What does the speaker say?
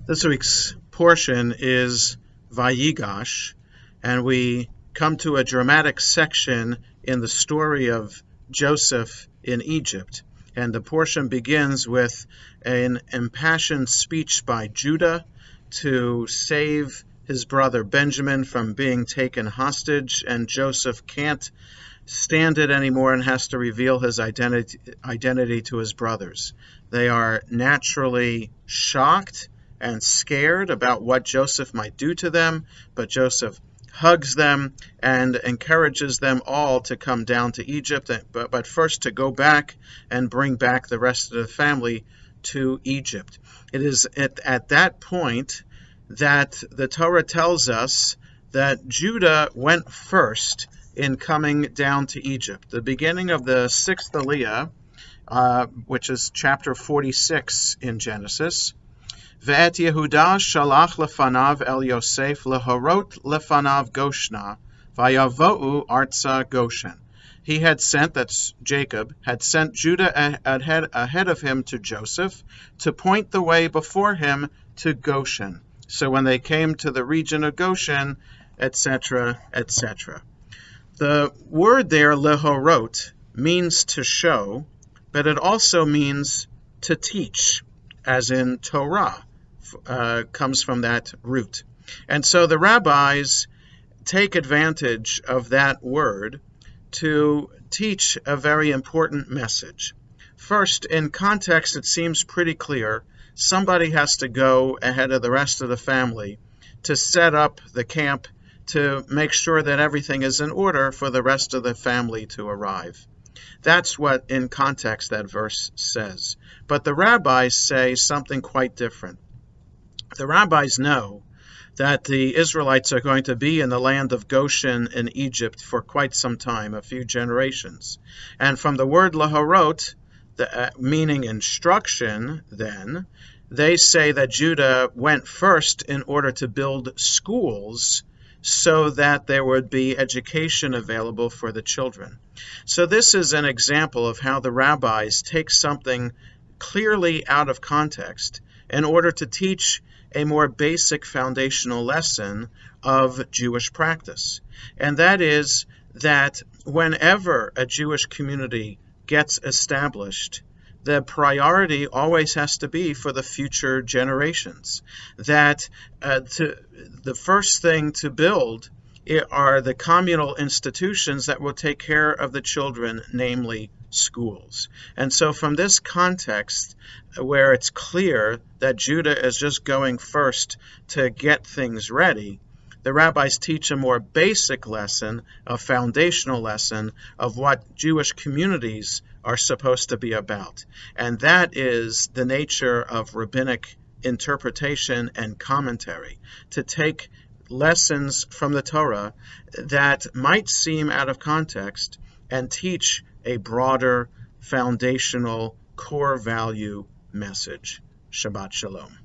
This week's portion is VaYigash, and we come to a dramatic section in the story of Joseph in Egypt. And the portion begins with an impassioned speech by Judah to save his brother Benjamin from being taken hostage, and Joseph can't stand it anymore and has to reveal his identity to his brothers. They are naturally shocked and scared about what Joseph might do to them, but Joseph hugs them and encourages them all to come down to Egypt, but first to go back and bring back the rest of the family to Egypt. It is at that point that the Torah tells us that Judah went first in coming down to Egypt. The beginning of the sixth Aliyah, which is chapter 46 in Genesis, Ve'et Yehuda shalach lefanav el Yosef lehorot lefanav Goshna, vayavo'u arza Goshen. He had sent, that's Jacob, had sent Judah ahead of him to Joseph to point the way before him to Goshen. So when they came to the region of Goshen, etc., etc. The word there, lehorot, means to show, but it also means to teach, as in Torah, comes from that root. And so the rabbis take advantage of that word to teach a very important message. First, in context, it seems pretty clear. Somebody has to go ahead of the rest of the family to set up the camp, to make sure that everything is in order for the rest of the family to arrive. That's what, in context, that verse says. But the rabbis say something quite different. The rabbis know that the Israelites are going to be in the land of Goshen in Egypt for quite some time, a few generations. And from the word lahorot, meaning instruction, then, they say that Judah went first in order to build schools so that there would be education available for the children. So this is an example of how the rabbis take something clearly out of context in order to teach a more basic foundational lesson of Jewish practice. And that is that whenever a Jewish community gets established, the priority always has to be for the future generations. That the first thing to build are the communal institutions that will take care of the children, namely schools. And so from this context, where it's clear that Judah is just going first to get things ready, the rabbis teach a more basic lesson, a foundational lesson of what Jewish communities are supposed to be about. And that is the nature of rabbinic interpretation and commentary, to take lessons from the Torah that might seem out of context and teach a broader, foundational, core value message. Shabbat Shalom.